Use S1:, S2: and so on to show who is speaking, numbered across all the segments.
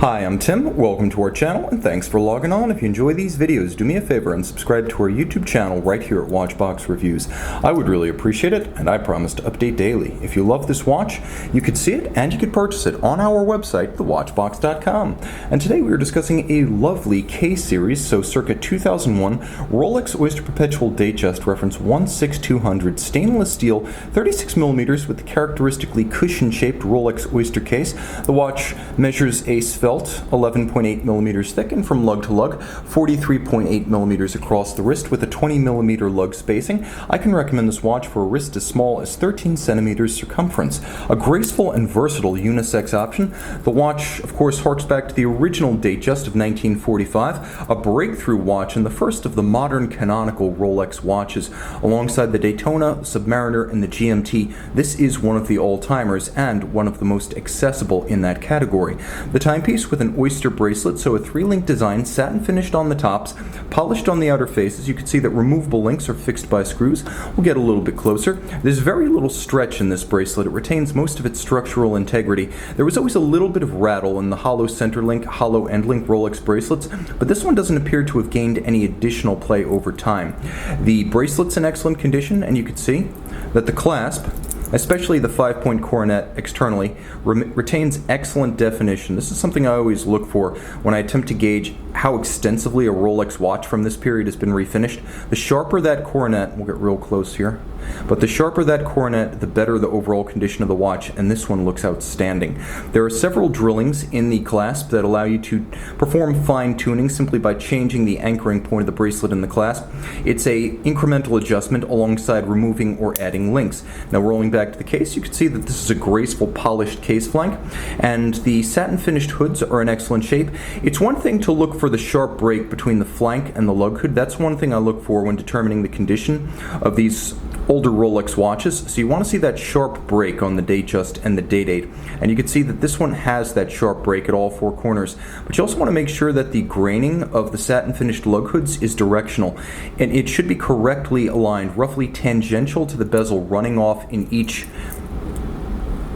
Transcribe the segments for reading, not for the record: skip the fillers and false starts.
S1: Hi, I'm Tim. Welcome to our channel, and thanks for logging on. If you enjoy these videos, do me a favor and subscribe to our YouTube channel right here at Watchbox Reviews. I would really appreciate it, and I promise to update daily. If you love this watch, you could see it and you could purchase it on our website, thewatchbox.com. And today we are discussing a lovely K series, so circa 2001, Rolex Oyster Perpetual Datejust reference 16200 stainless steel 36mm with the characteristically cushion-shaped Rolex Oyster case. The watch measures a svelte 11.8mm thick and from lug to lug, 43.8mm across the wrist with a 20mm lug spacing. I can recommend this watch for a wrist as small as 13cm circumference. A graceful and versatile unisex option. The watch, of course, harks back to the original Datejust of 1945, a breakthrough watch and the first of the modern canonical Rolex watches. Alongside the Daytona, Submariner, and the GMT, this is one of the all-timers and one of the most accessible in that category. The timepiece with an oyster bracelet, so a 3-link design, satin finished on the tops, polished on the outer faces. You can see that removable links are fixed by screws. We'll get a little bit closer. There's very little stretch in this bracelet. It retains most of its structural integrity. There was always a little bit of rattle in the hollow center link, hollow end link Rolex bracelets, but this one doesn't appear to have gained any additional play over time. The bracelet's in excellent condition, and you can see that the clasp, especially the 5-point coronet externally, retains excellent definition. This is something I always look for when I attempt to gauge how extensively a Rolex watch from this period has been refinished. The sharper that coronet, we'll get real close here, but the sharper that coronet, the better the overall condition of the watch, and this one looks outstanding. There are several drillings in the clasp that allow you to perform fine tuning simply by changing the anchoring point of the bracelet in the clasp. It's a incremental adjustment alongside removing or adding links. Now, rolling back to the case, you can see that this is a graceful polished case flank, and the satin finished hoods are in excellent shape. It's one thing to look for the sharp break between the flank and the lug hood. That's one thing I look for when determining the condition of these older Rolex watches. So you want to see that sharp break on the Datejust and the Date-8, and you can see that this one has that sharp break at all four corners. But you also want to make sure that the graining of the satin finished lug hoods is directional, and it should be correctly aligned, roughly tangential to the bezel running off in each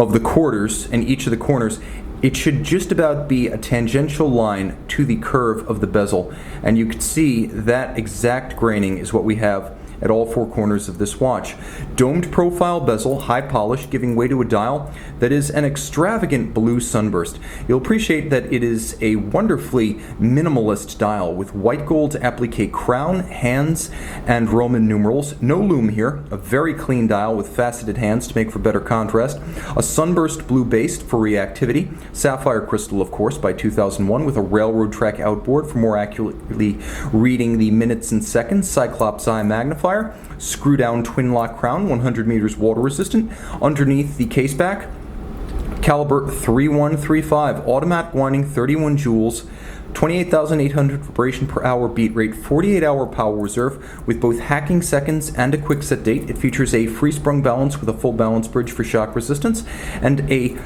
S1: of the quarters and each of the corners. It should just about be a tangential line to the curve of the bezel, and you can see that exact graining is what we have at all four corners of this watch. Domed profile bezel, high polish, giving way to a dial that is an extravagant blue sunburst. You'll appreciate that it is a wonderfully minimalist dial with white gold applique crown, hands, and Roman numerals. No lume here, a very clean dial with faceted hands to make for better contrast. A sunburst blue base for reactivity. Sapphire crystal, of course, by 2001 with a railroad track outboard for more accurately reading the minutes and seconds. Cyclops eye magnifier. Screw down twin lock crown, 100 meters water resistant. Underneath the case back, caliber 3135, automatic winding, 31 joules, 28,800 vibration per hour beat rate, 48-hour power reserve with both hacking seconds and a quick set date. It features a free sprung balance with a full balance bridge for shock resistance and a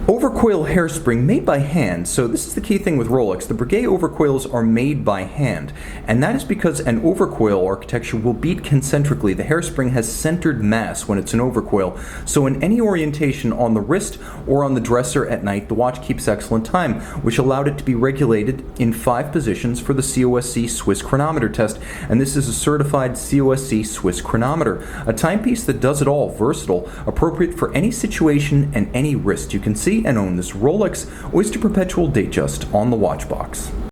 S1: overcoil hairspring made by hand. So this is the key thing with Rolex. The Breguet overcoils are made by hand, and that is because an overcoil architecture will beat concentrically. The hairspring has centered mass when it's an overcoil, so in any orientation on the wrist or on the dresser at night, the watch keeps excellent time, which allowed it to be regulated in 5 positions for the COSC Swiss chronometer test, and this is a certified COSC Swiss chronometer. A timepiece that does it all, versatile, appropriate for any situation and any wrist. You can see and own this Rolex Oyster Perpetual Datejust on the Watchbox.